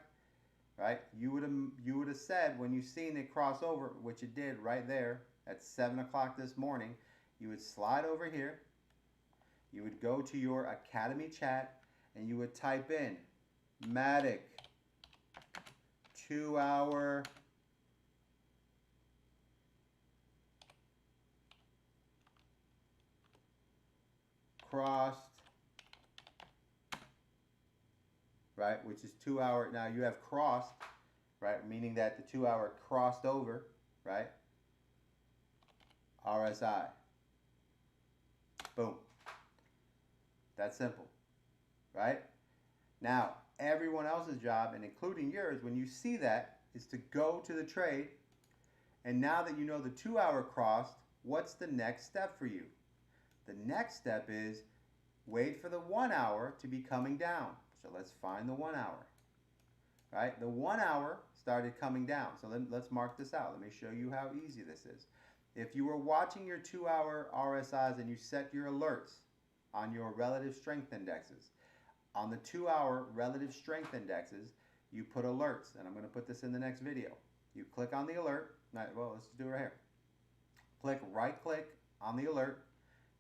right? You would have said when you seen it cross over, which it did right there at 7 o'clock this morning, you would slide over here, you would go to your academy chat, and you would type in Matic 2 hour crossed, right, which is 2 hour. Now you have crossed, right, meaning that the 2 hour crossed over, right, RSI. Boom. That's simple, right? Now, everyone else's job, and including yours, when you see that, is to go to the trade, and now that you know the 2 hour crossed, what's the next step for you? The next step is wait for the 1 hour to be coming down. So let's find the 1 hour, right? The 1 hour started coming down. So let's mark this out. Let me show you how easy this is. If you were watching your 2 hour RSIs and you set your alerts on your relative strength indexes, on the 2 hour relative strength indexes, you put alerts, and I'm going to put this in the next video. You click on the alert. Well, let's do it right here. Right click on the alert.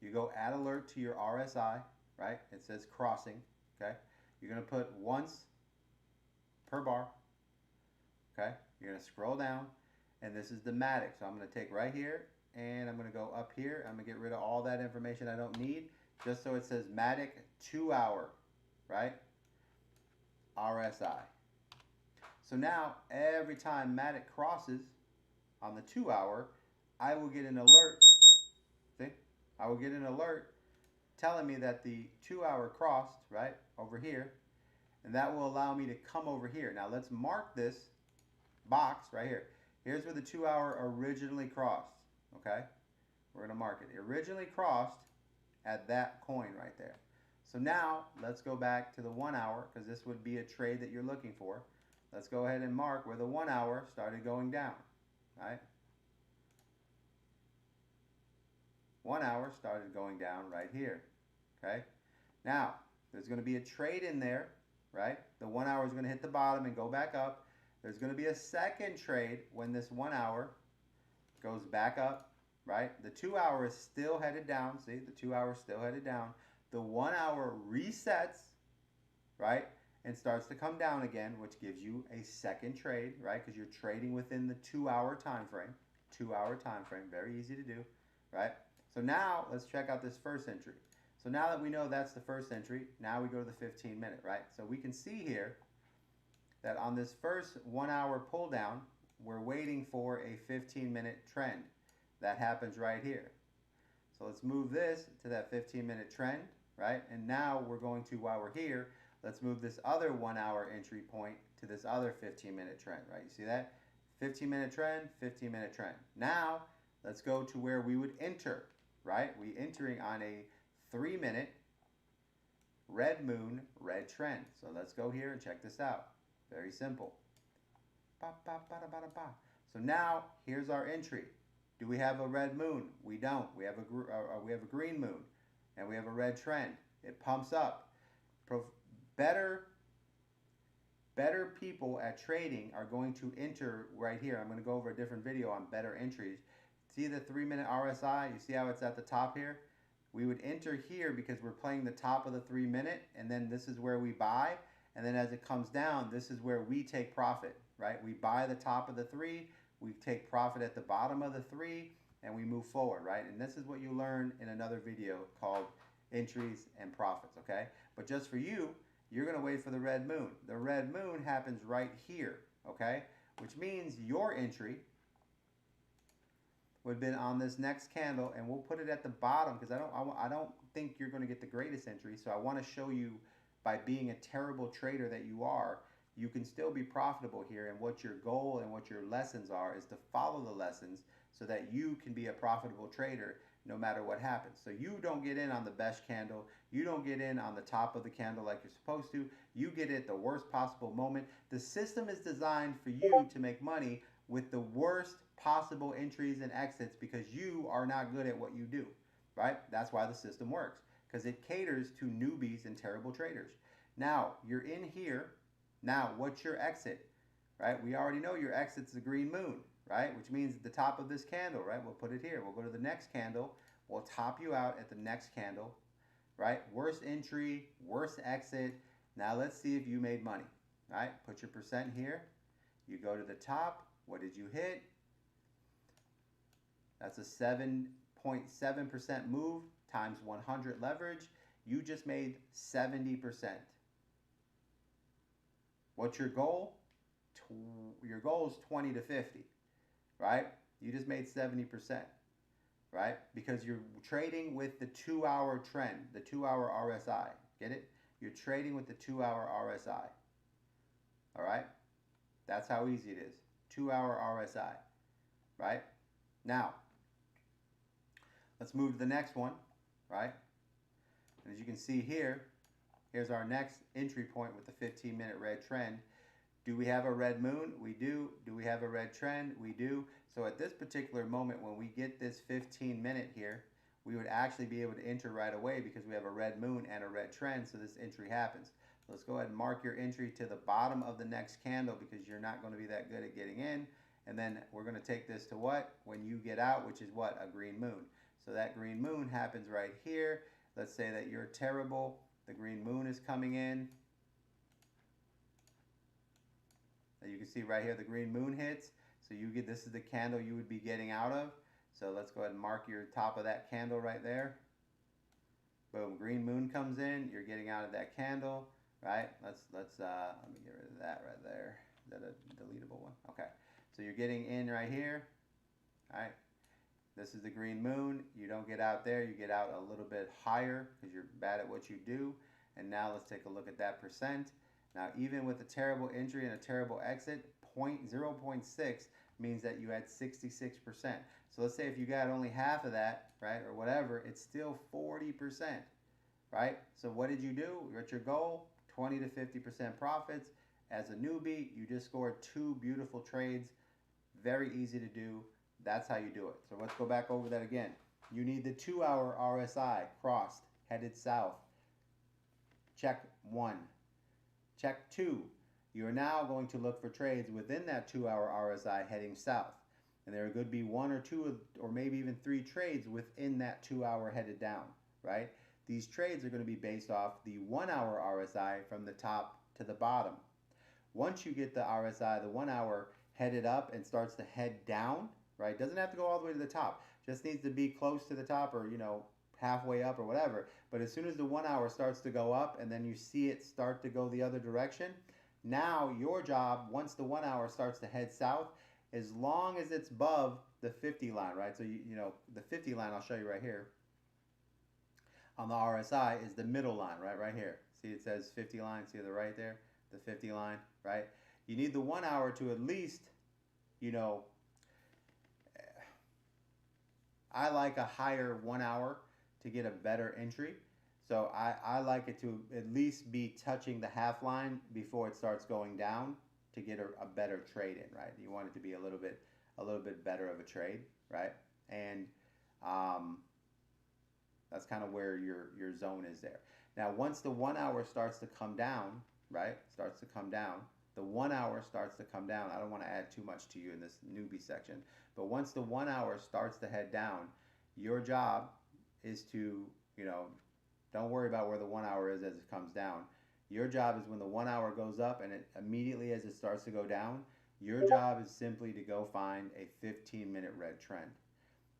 You go add alert to your RSI, right? It says crossing, okay? You're going to put once per bar, okay? You're going to scroll down, and this is the Matic. So I'm going to take right here, and I'm going to go up here. I'm going to get rid of all that information I don't need, just so it says Matic 2 hour, right? RSI. So now every time Matic crosses on the 2 hour, I will get an alert. See? I will get an alert telling me that the 2 hour crossed, right, over here, and that will allow me to come over here. Now let's mark this box right here. Here's where the 2 hour originally crossed, okay? We're going to mark it. It originally crossed at that coin right there. So now let's go back to the 1 hour, because this would be a trade that you're looking for. Let's go ahead and mark where the 1 hour started going down, right? 1 hour started going down right here, okay? Now, there's going to be a trade in there, right? The 1 hour is going to hit the bottom and go back up. There's going to be a second trade when this 1 hour goes back up, right? The 2 hour is still headed down. See, the 2 hour is still headed down. The 1 hour resets, right? And starts to come down again, which gives you a second trade, right? Because you're trading within the 2 hour time frame. 2 hour time frame, very easy to do, right? So now let's check out this first entry. So now that we know that's the first entry, now we go to the 15 minute, right? So we can see here that on this first 1 hour pull down, we're waiting for a 15-minute trend. That happens right here. So let's move this to that 15-minute trend, right? And now we're going to, while we're here, let's move this other 1 hour entry point to this other 15-minute trend, right? You see that? 15-minute trend, 15-minute trend. Now, let's go to where we would enter, right? We entering on a 3-minute red moon, red trend. So let's go here and check this out. Very simple. So now, here's our entry. Do we have a red moon? We don't. We have a green moon, and we have a red trend. It pumps up. Better people at trading are going to enter right here. I'm going to go over a different video on better entries. See the 3-minute RSI? You see how it's at the top here? We would enter here because we're playing the top of the 3-minute, and then this is where we buy. And then as it comes down, this is where we take profit, right? We buy the top of the 3, we take profit at the bottom of the 3, and we move forward, right? And this is what you learn in another video called entries and profits, okay? But just for you, you're going to wait for the red moon. The red moon happens right here, okay? Which means your entry would have been on this next candle, and we'll put it at the bottom because I don't think you're going to get the greatest entry. So I want to show you, by being a terrible trader that you are, you can still be profitable here, and what your goal and what your lessons are is to follow the lessons so that you can be a profitable trader no matter what happens. So you don't get in on the best candle, you don't get in on the top of the candle like you're supposed to, you get it at the worst possible moment. The system is designed for you to make money with the worst possible entries and exits because you are not good at what you do, right? That's why the system works, because it caters to newbies and terrible traders. Now, you're in here. Now, what's your exit, right? We already know your exit's the green moon, right? Which means the top of this candle, right? We'll put it here. We'll go to the next candle. We'll top you out at the next candle, right? Worst entry, worst exit. Now, let's see if you made money, right? Put your percent here. You go to the top. What did you hit? That's a 7.7% move times 100 leverage. You just made 70%. What's your goal? Your goal is 20 to 50, right? You just made 70%, right? Because you're trading with the 2 hour trend, the 2 hour RSI. Get it? You're trading with the 2 hour RSI. All right? That's how easy it is. 2 hour RSI, right? Now, let's move to the next one, right? And as you can see here, here's our next entry point with the 15-minute red trend. Do we have a red moon? We do. Do we have a red trend? We do. So at this particular moment, when we get this 15-minute here, we would actually be able to enter right away because we have a red moon and a red trend, so this entry happens. Let's go ahead and mark your entry to the bottom of the next candle because you're not going to be that good at getting in. And then we're going to take this to what? When you get out, which is what? A green moon. So that green moon happens right here. Let's say that you're terrible. The green moon is coming in. And you can see right here the green moon hits. So you get, this is the candle you would be getting out of. So let's go ahead and mark your top of that candle right there. Boom, green moon comes in, you're getting out of that candle, right? Let me get rid of that right there. Is that a deletable one? Okay. So you're getting in right here, all right? This is the green moon. You don't get out there, you get out a little bit higher because you're bad at what you do. And now let's take a look at that percent. Now, even with a terrible entry and a terrible exit, 0.6 means that you had 66%. So let's say if you got only half of that, right, or whatever, it's still 40%, right? So what did you do? What's your goal? 20 to 50% profits. As a newbie, you just scored 2 beautiful trades. Very easy to do. That's how you do it. So let's go back over that again. You need the 2-hour RSI crossed, headed south. Check 1. Check 2. You are now going to look for trades within that 2-hour RSI heading south. And there could be 1 or 2 or maybe even 3 trades within that 2-hour headed down, right? These trades are going to be based off the 1-hour RSI from the top to the bottom. Once you get the RSI, the 1 hour headed up and starts to head down, right? Doesn't have to go all the way to the top. Just needs to be close to the top or, halfway up or whatever. But as soon as the 1 hour starts to go up and then you see it start to go the other direction, now your job, once the 1 hour starts to head south, as long as it's above the 50 line, right? So, the 50 line, I'll show you right here. On the RSI is the middle line, right here. See, it says 50 line, see the right there? The 50 line, right? You need the 1 hour to at least, I like a higher 1 hour to get a better entry. So I like it to at least be touching the half line before it starts going down to get a better trade in, right? You want it to be a little bit better of a trade, right? And that's kind of where your zone is there. Now, once the 1 hour starts to come down, right? Starts to come down. The 1 hour starts to come down. I don't want to add too much to you in this newbie section, but once the 1 hour starts to head down, your job is to, don't worry about where the 1 hour is as it comes down. Your job is when the 1 hour goes up and it immediately as it starts to go down, your job is simply to go find a 15-minute red trend.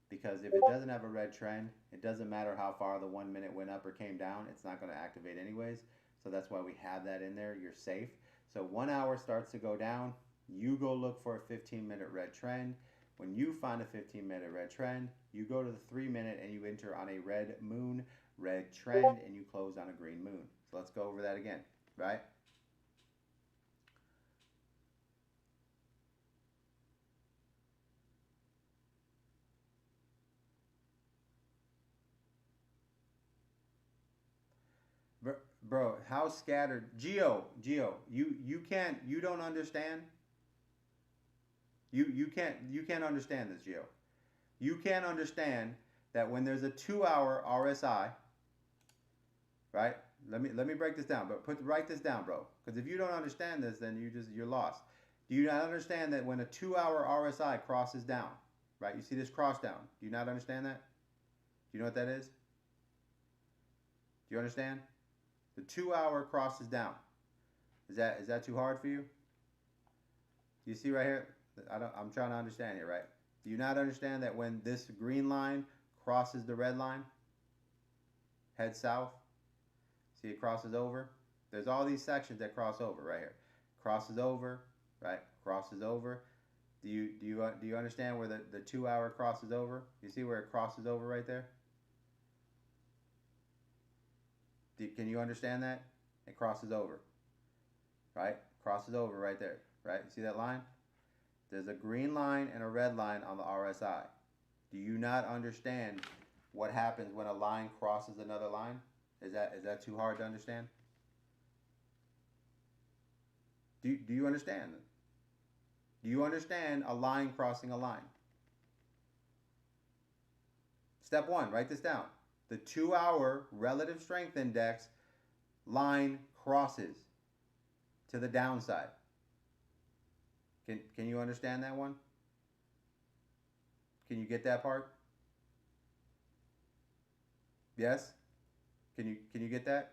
Because if it doesn't have a red trend, it doesn't matter how far the 1 minute went up or came down, it's not going to activate anyways. So that's why we have that in there. You're safe. So 1 hour starts to go down, you go look for a 15-minute red trend. When you find a 15-minute red trend, you go to the 3-minute and you enter on a red moon, red trend, and you close on a green moon. So let's go over that again, right? Bro, how scattered? Geo, you don't understand? You can't understand this, Geo. You can't understand that when there's a 2-hour RSI, right? Let me break this down, but write this down, bro. Because if you don't understand this, then you're lost. Do you not understand that when a 2-hour RSI crosses down, right? You see this cross down. Do you not understand that? Do you know what that is? Do you understand? The 2-hour crosses down. Is that too hard for you? Do you see right here? I'm trying to understand here, right? Do you not understand that when this green line crosses the red line, head south? See, it crosses over. There's all these sections that cross over right here. Crosses over, right? Crosses over. Do you understand where the 2-hour crosses over? You see where it crosses over right there? Can you understand that? It crosses over, right? Crosses over right there, right? You see that line? There's a green line and a red line on the RSI. Do you not understand what happens when a line crosses another line? Is that too hard to understand? Do you understand? Do you understand a line crossing a line? Step 1, write this down. The 2-hour relative strength index line crosses to the downside. Can you understand that one? Can you get that part? Yes? Can you get that?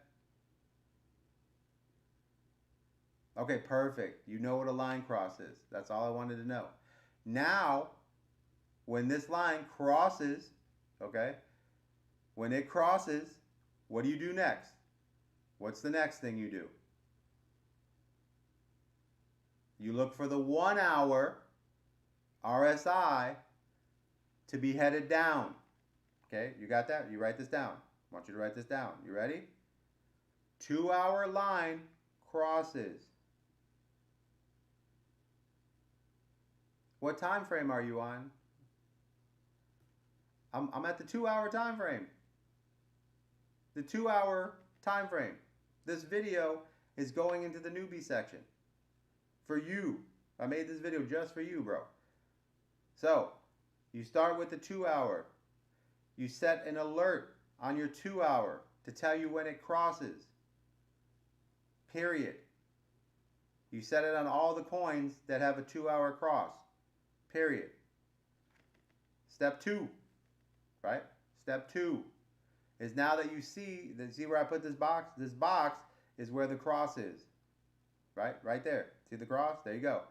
Okay, perfect. You know what a line cross is. That's all I wanted to know. Now, when this line crosses, okay, when it crosses, what do you do next? What's the next thing you do? You look for the 1 hour RSI to be headed down. Okay, you got that? You write this down. I want you to write this down. You ready? 2 hour line crosses. What time frame are you on? I'm at the 2 hour time frame. The 2 hour time frame. This video is going into the newbie section. For you. I made this video just for you, bro. So, you start with the 2 hour. You set an alert on your 2 hour to tell you when it crosses. Period. You set it on all the coins that have a 2 hour cross. Period. Step 2, right? Step 2 is now that you see where I put this box? This box is where the cross is. Right? Right there. See the cross? There you go.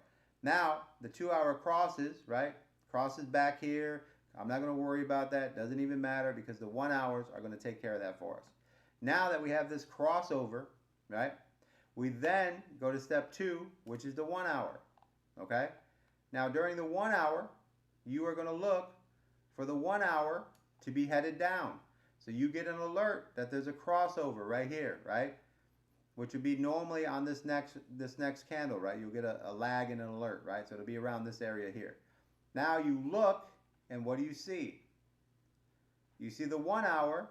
Now, the 2 hour crosses, right? Crosses back here. I'm not going to worry about that. Doesn't even matter because the 1 hours are going to take care of that for us. Now that we have this crossover, right? We then go to step 2, which is the 1 hour. Okay? Now, during the 1 hour, you are going to look for the 1 hour to be headed down. So you get an alert that there's a crossover right here, right? Which would be normally on this next candle, right? You'll get a lag and an alert, right? So it'll be around this area here. Now you look, and what do you see? You see the 1 hour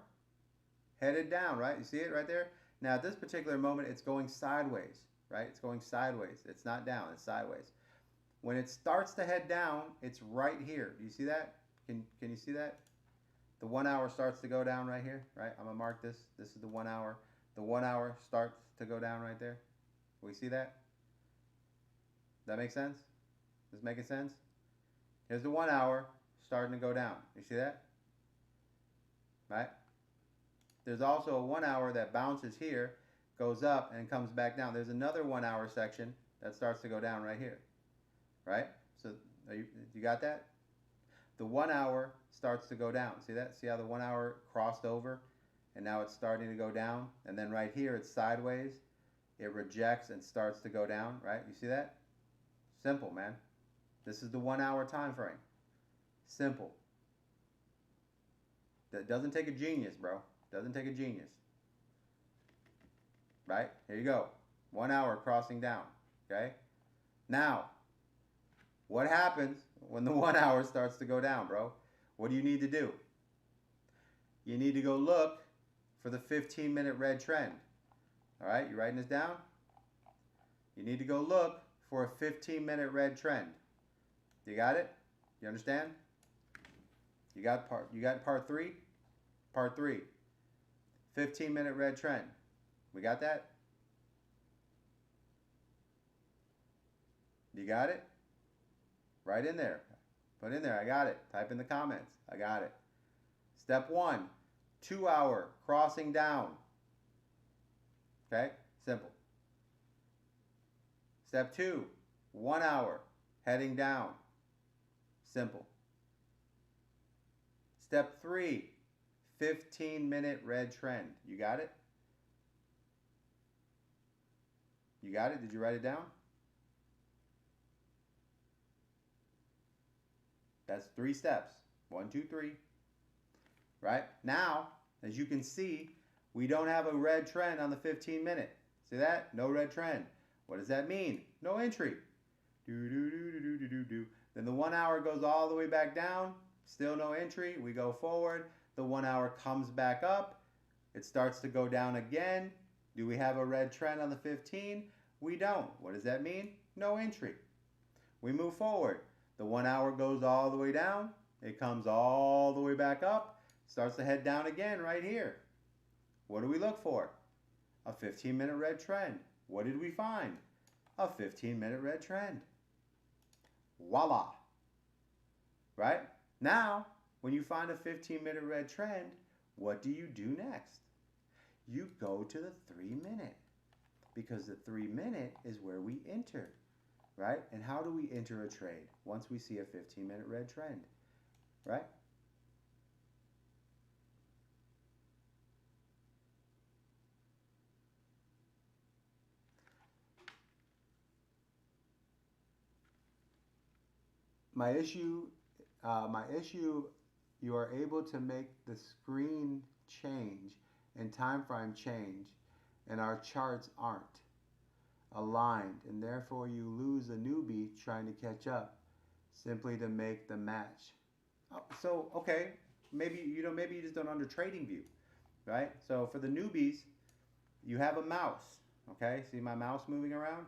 headed down, right? You see it right there? Now at this particular moment, it's going sideways, right? It's going sideways. It's not down, it's sideways. When it starts to head down, it's right here. Do you see that? Can you see that? The 1 hour starts to go down right here, right? I'm gonna mark this. This is the 1 hour. The 1 hour starts to go down right there. We see that? That make sense? Is this making sense? Here's the 1 hour starting to go down. You see that? Right? There's also a 1 hour that bounces here, goes up, and comes back down. There's another 1 hour section that starts to go down right here. Right? So you got that? The 1 hour starts to go down. See that? See how the 1 hour crossed over? And now it's starting to go down. And then right here, it's sideways. It rejects and starts to go down, right? You see that? Simple, man. This is the 1 hour time frame. Simple. That doesn't take a genius, bro. Doesn't take a genius. Right? Here you go. 1 hour crossing down. Okay? Now, what happens when the 1 hour starts to go down, bro? What do you need to do? You need to go look for the 15-minute red trend. All right, you writing this down? You need to go look for a 15-minute red trend. You got it? You understand? You got part 3? Part 3. 15-minute red trend. We got that? You got it? Right in there. Put in there, I got it. Type in the comments. I got it. Step 1, 2 hour crossing down. Okay? Simple. Step 2, 1 hour heading down. Simple. Step 3, 15-minute red trend. You got it? You got it? Did you write it down? That's 3 steps. 1, 2, 3. Right? Now, as you can see, we don't have a red trend on the 15-minute. See that? No red trend. What does that mean? No entry. Then the 1 hour goes all the way back down. Still no entry. We go forward. The 1 hour comes back up. It starts to go down again. Do we have a red trend on the 15? We don't. What does that mean? No entry. We move forward. The 1 hour goes all the way down. It comes all the way back up. Starts to head down again right here. What do we look for? A 15-minute red trend. What did we find? A 15-minute red trend. Voila. Right? Now, when you find a 15-minute red trend, what do you do next? You go to the 3-minute. Because the 3-minute is where we enter. Right? And how do we enter a trade once we see a 15-minute red trend? right? My issue, my issue, you are able to make the screen change and time frame change, and our charts aren't aligned, and therefore you lose a newbie trying to catch up simply to make the match. So okay, maybe maybe you just don't under trading view, right? So for the newbies, you have a mouse. Okay, see my mouse moving around?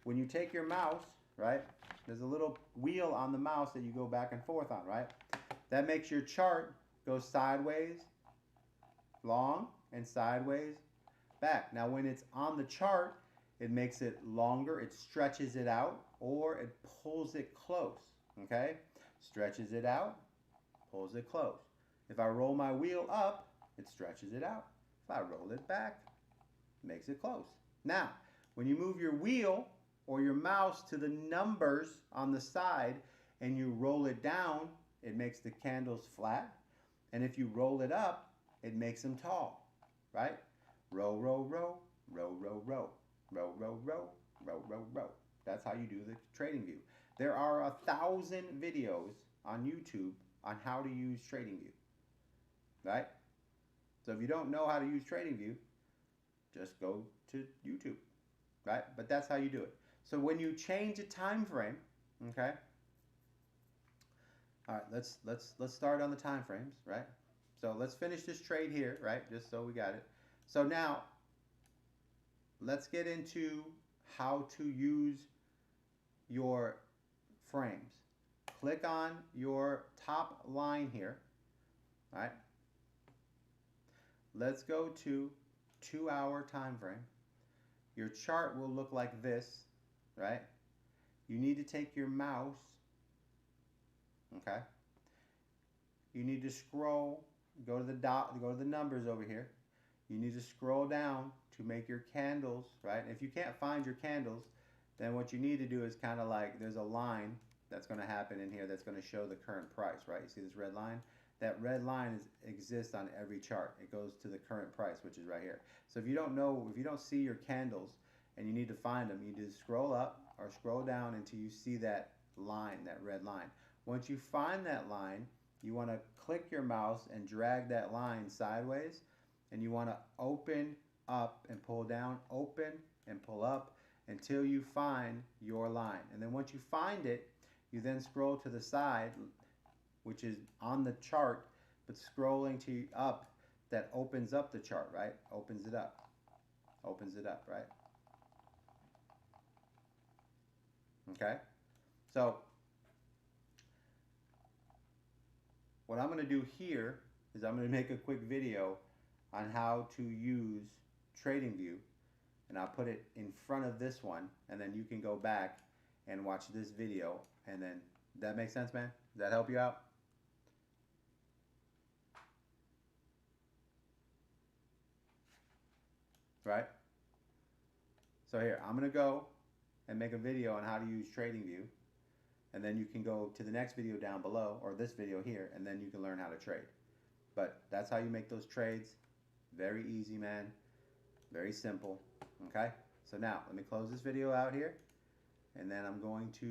When you take your mouse, right, there's a little wheel on the mouse that you go back and forth on, right? That makes your chart go sideways, long, and sideways, back. Now when it's on the chart, it makes it longer, it stretches it out, or it pulls it close, okay? Stretches it out, pulls it close. If I roll my wheel up, it stretches it out. If I roll it back, it makes it close. Now, when you move your wheel or your mouse to the numbers on the side and you roll it down, it makes the candles flat. And if you roll it up, it makes them tall, right? Row, row, row, row, row, row, row, row, row, row, row, row. That's how you do the trading view. There are 1,000 videos on YouTube on how to use TradingView, right? So if you don't know how to use TradingView, just go to YouTube, right? But that's how you do it. So when you change a time frame, okay? All right, let's start on the time frames, right? So let's finish this trade here, right? Just so we got it. So now let's get into how to use your frames. Click on your top line here, right? Let's go to 2-hour time frame. Your chart will look like this, right? You need to take your mouse, okay? You need to scroll, go to the dot, go to the numbers over here. You need to scroll down to make your candles, right? If you can't find your candles, then what you need to do is kind of like, there's a line that's going to happen in here that's going to show the current price, right? You see this red line? That red line exists on every chart. It goes to the current price, which is right here. So if you don't know, if you don't see your candles and you need to find them, you just scroll up or scroll down until you see that line, that red line. Once you find that line, you want to click your mouse and drag that line sideways, and you want to open up and pull down, open and pull up until you find your line. And then once you find it, you then scroll to the side, which is on the chart, but scrolling to up, that opens up the chart, right? Opens it up, right? Okay? So what I'm going to do here is I'm going to make a quick video on how to use TradingView, and I'll put it in front of this one, and then you can go back and watch this video, and then, that makes sense, man? Does that help you out? Right? So here, I'm going to go and make a video on how to use TradingView, and then you can go to the next video down below, or this video here, and then you can learn how to trade. But that's how you make those trades. Very easy, man. Very simple. Okay? So now, let me close this video out here, and then I'm going to